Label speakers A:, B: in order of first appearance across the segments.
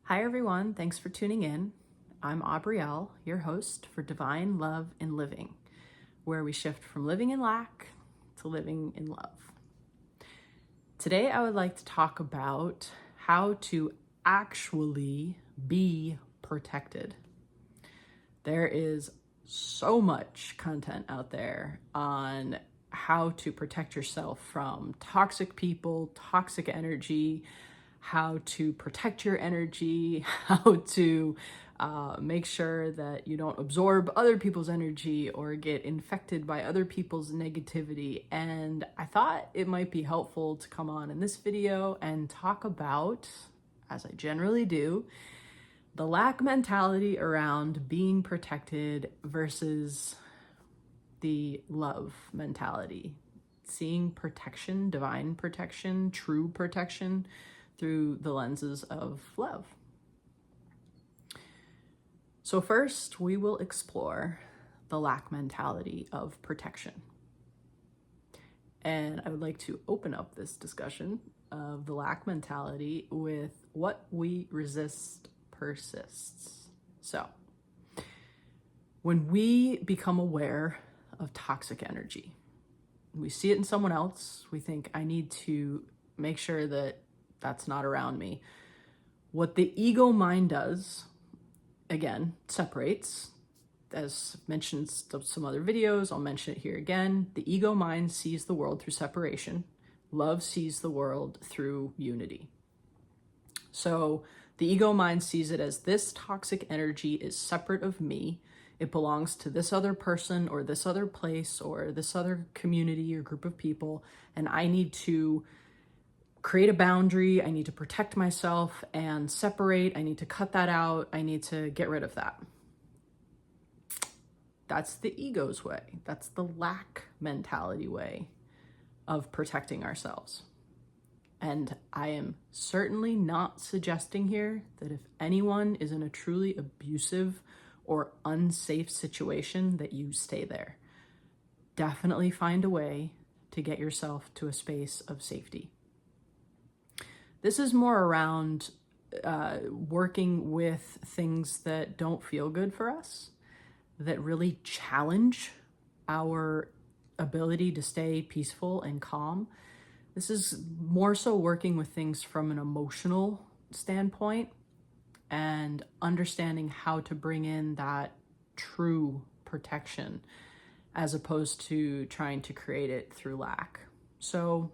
A: Hi everyone, thanks for tuning in. I'm Aubrielle, your host for Divine Love and Living, where we shift from living in lack to living in love. Today I would like to talk about how to actually be protected. There is so much content out there on how to protect yourself from toxic people, toxic energy, how to protect your energy, how to make sure that you don't absorb other people's energy or get infected by other people's negativity. And I thought it might be helpful to come on in this video and talk about, as I generally do, the lack mentality around being protected versus the love mentality. Seeing protection, divine protection, true protection through the lenses of love. So first, we will explore the lack mentality of protection. And I would like to open up this discussion of the lack mentality with what we resist persists. So, when we become aware of toxic energy, we see it in someone else, we think, I need to make sure that that's not around me. What the ego mind does, again, separates, as mentioned in some other videos, I'll mention it here again. The ego mind sees the world through separation. Love sees the world through unity. So the ego mind sees it as this toxic energy is separate of me. It belongs to this other person or this other place or this other community or group of people. And I need to create a boundary. I need to protect myself and separate. I need to cut that out. I need to get rid of that. That's the ego's way. That's the lack mentality way of protecting ourselves. And I am certainly not suggesting here that if anyone is in a truly abusive or unsafe situation, that you stay there. Definitely find a way to get yourself to a space of safety. This is more around working with things that don't feel good for us, that really challenge our ability to stay peaceful and calm. This is more so working with things from an emotional standpoint and understanding how to bring in that true protection as opposed to trying to create it through lack. So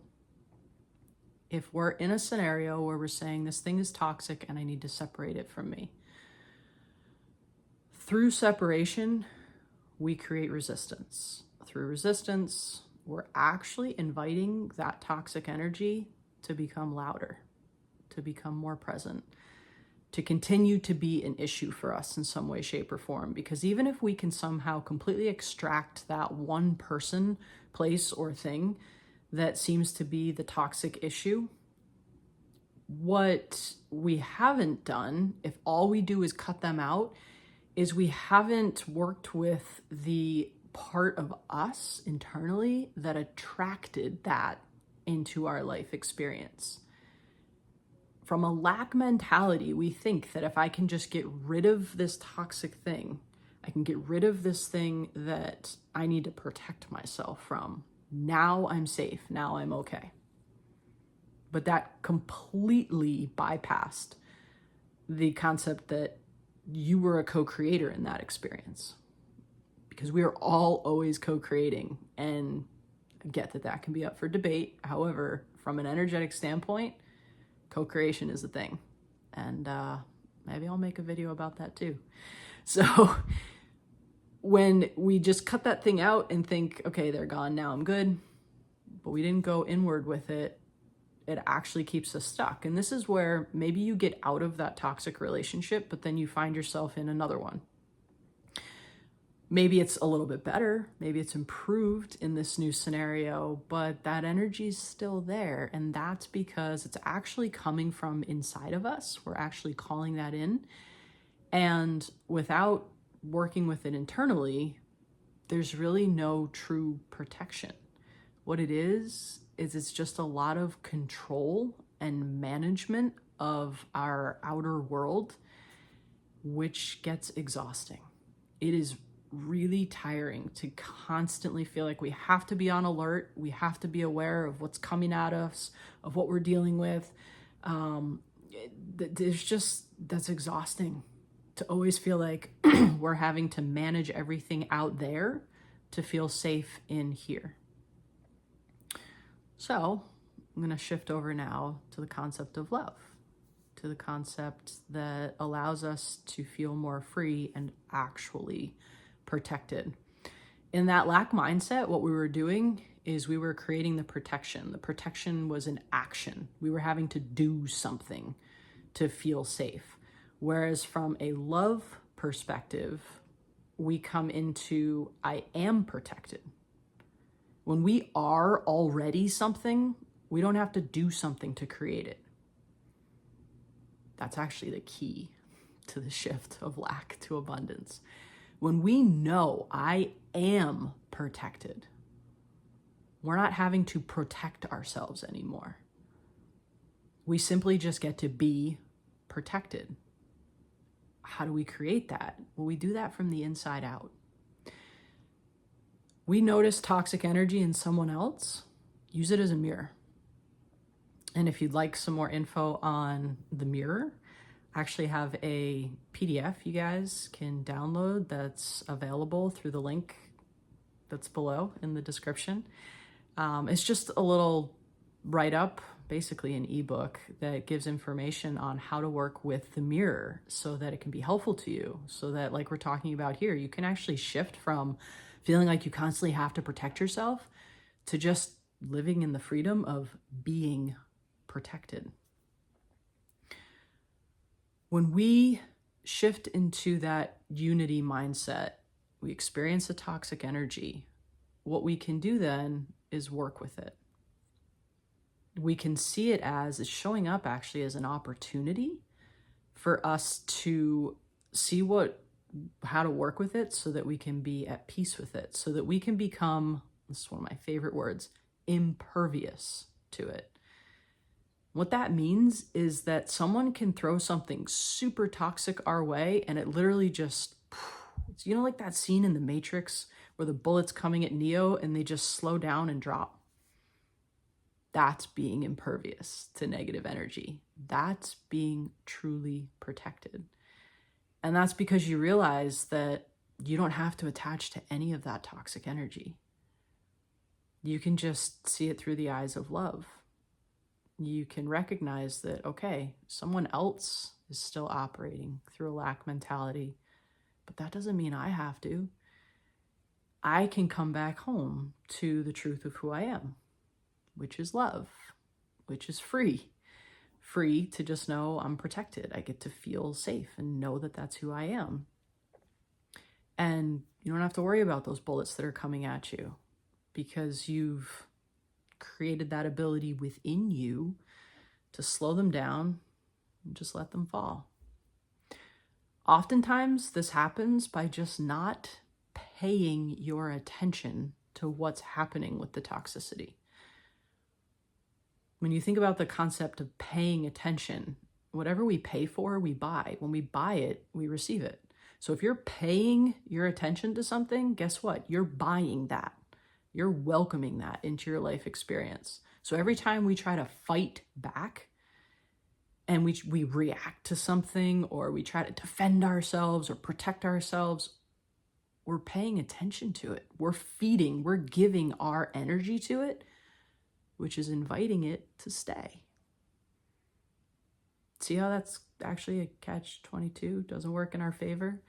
A: if we're in a scenario where we're saying this thing is toxic and I need to separate it from me, through separation, we create resistance. Through resistance, we're actually inviting that toxic energy to become louder, to become more present, to continue to be an issue for us in some way, shape, or form. Because even if we can somehow completely extract that one person, place, or thing that seems to be the toxic issue, what we haven't done, if all we do is cut them out, is we haven't worked with the part of us internally that attracted that into our life experience. From a lack mentality, we think that if I can just get rid of this toxic thing, I can get rid of this thing that I need to protect myself from. Now I'm safe. Now I'm okay. But that completely bypassed the concept that you were a co-creator in that experience. Because we are all always co-creating, and I get that that can be up for debate. However, from an energetic standpoint, co-creation is a thing. And maybe I'll make a video about that too. So when we just cut that thing out and think, okay, they're gone, now I'm good, but we didn't go inward with it, it actually keeps us stuck. And this is where maybe you get out of that toxic relationship, but then you find yourself in another one. Maybe it's a little bit better, maybe it's improved in this new scenario, but that energy is still there. And that's because it's actually coming from inside of us. We're actually calling that in. And without working with it internally, there's really no true protection. What it is it's just a lot of control and management of our outer world, which gets exhausting. It is really tiring to constantly feel like we have to be on alert. We have to be aware of what's coming at us, of what we're dealing with. That's exhausting to always feel like we're having to manage everything out there to feel safe in here. So I'm going to shift over now to the concept of love, to the concept that allows us to feel more free and actually protected. In that lack mindset, what we were doing is we were creating the protection. The protection was an action. We were having to do something to feel safe. Whereas from a love perspective, we come into I am protected. When we are already something, we don't have to do something to create it. That's actually the key to the shift of lack to abundance. When we know I am protected, we're not having to protect ourselves anymore. We simply just get to be protected. How do we create that? Well, we do that from the inside out. We notice toxic energy in someone else, use it as a mirror. And if you'd like some more info on the mirror, I actually have a PDF you guys can download that's available through the link that's below in the description. It's just a little write-up, basically an ebook that gives information on how to work with the mirror so that it can be helpful to you, so that, like we're talking about here, you can actually shift from feeling like you constantly have to protect yourself to just living in the freedom of being protected. When we shift into that unity mindset, we experience a toxic energy. What we can do then is work with it. We can see it as it's showing up actually as an opportunity for us to see how to work with it so that we can be at peace with it, so that we can become, this is one of my favorite words, impervious to it. What that means is that someone can throw something super toxic our way and it literally just, like that scene in The Matrix where the bullet's coming at Neo and they just slow down and drop. That's being impervious to negative energy. That's being truly protected. And that's because you realize that you don't have to attach to any of that toxic energy. You can just see it through the eyes of love. You can recognize that, okay, someone else is still operating through a lack mentality, but that doesn't mean I have to. I can come back home to the truth of who I am, which is love, which is free. Free to just know I'm protected. I get to feel safe and know that that's who I am. And you don't have to worry about those bullets that are coming at you because you've created that ability within you to slow them down and just let them fall. Oftentimes, this happens by just not paying your attention to what's happening with the toxicity. When you think about the concept of paying attention, whatever we pay for, we buy. When we buy it, we receive it. So if you're paying your attention to something, guess what? You're buying that. You're welcoming that into your life experience. So every time we try to fight back and we react to something or we try to defend ourselves or protect ourselves, we're paying attention to it. We're giving our energy to it, which is inviting it to stay. See how that's actually a catch-22? Doesn't work in our favor.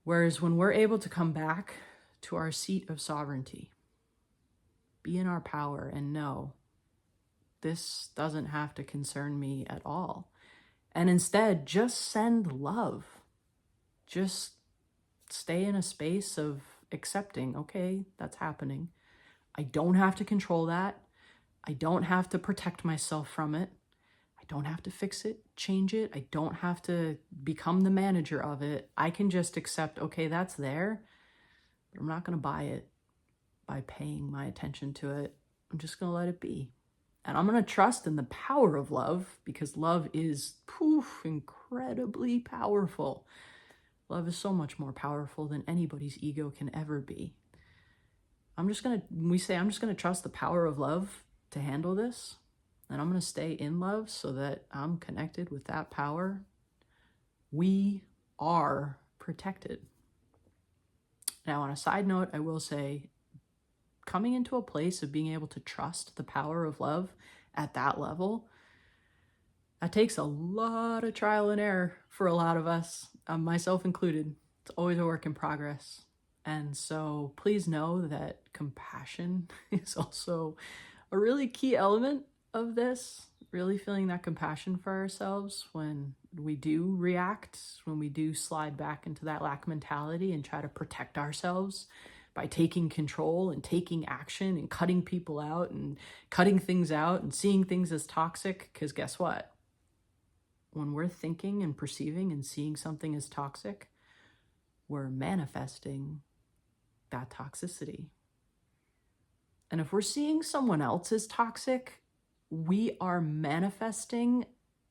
A: Whereas when we're able to come back to our seat of sovereignty, be in our power and know this doesn't have to concern me at all. And instead, just send love. Just stay in a space of accepting, okay, that's happening. I don't have to control that. I don't have to protect myself from it. I don't have to fix it, change it. I don't have to become the manager of it. I can just accept, okay, that's there, but I'm not going to buy it by paying my attention to it. I'm just going to let it be. And I'm going to trust in the power of love, because love is incredibly powerful. Love is so much more powerful than anybody's ego can ever be. I'm just going to trust the power of love to handle this. And I'm going to stay in love so that I'm connected with that power. We are protected. Now, on a side note, I will say, coming into a place of being able to trust the power of love at that level, that takes a lot of trial and error for a lot of us, myself included. It's always a work in progress. And so please know that compassion is also a really key element of this, really feeling that compassion for ourselves when we do react, when we do slide back into that lack mentality and try to protect ourselves by taking control and taking action and cutting people out and cutting things out and seeing things as toxic. Because guess what? When we're thinking and perceiving and seeing something as toxic, we're manifesting that toxicity. And if we're seeing someone else as toxic, we are manifesting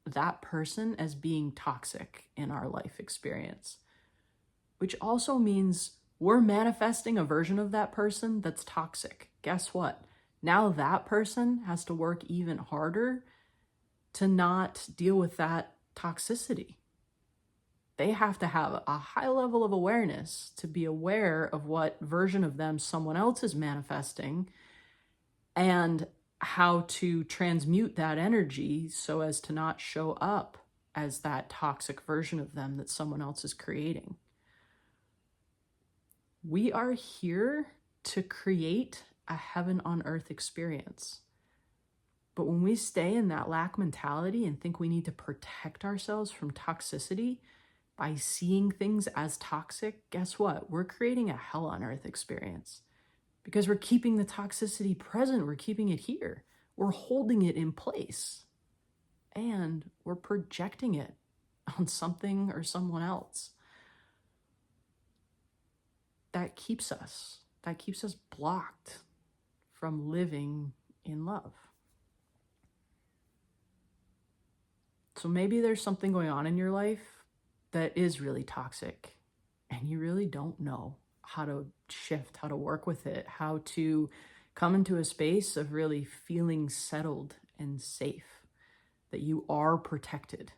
A: that person as being toxic in our life experience, which also means we're manifesting a version of that person that's toxic. Guess what? Now that person has to work even harder to not deal with that toxicity. They have to have a high level of awareness to be aware of what version of them someone else is manifesting and how to transmute that energy so as to not show up as that toxic version of them that someone else is creating. We are here to create a heaven on earth experience. But when we stay in that lack mentality and think we need to protect ourselves from toxicity by seeing things as toxic, guess what? We're creating a hell on earth experience because we're keeping the toxicity present. We're keeping it here. We're holding it in place and we're projecting it on something or someone else. That keeps us blocked from living in love. So maybe there's something going on in your life that is really toxic and you really don't know how to shift, how to work with it, how to come into a space of really feeling settled and safe, that you are protected.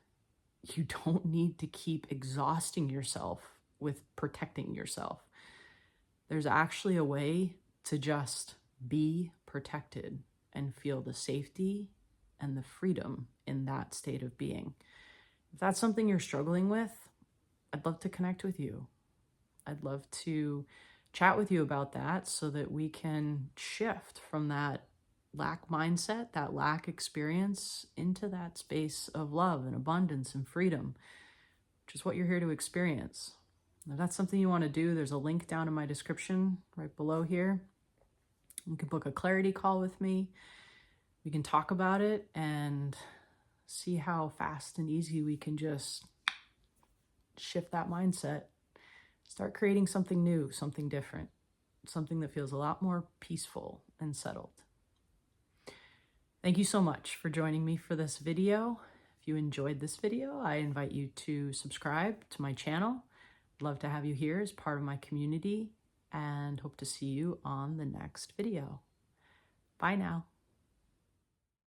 A: You don't need to keep exhausting yourself with protecting yourself. There's actually a way to just be protected and feel the safety and the freedom in that state of being. If that's something you're struggling with, I'd love to connect with you. I'd love to chat with you about that so that we can shift from that lack mindset, that lack experience, into that space of love and abundance and freedom, which is what you're here to experience. If that's something you want to do, there's a link down in my description right below here. You can book a clarity call with me. We can talk about it and see how fast and easy we can just shift that mindset, start creating something new, something different, something that feels a lot more peaceful and settled. Thank you so much for joining me for this video. If you enjoyed this video, I invite you to subscribe to my channel. I'd love to have you here as part of my community and hope to see you on the next video. Bye now.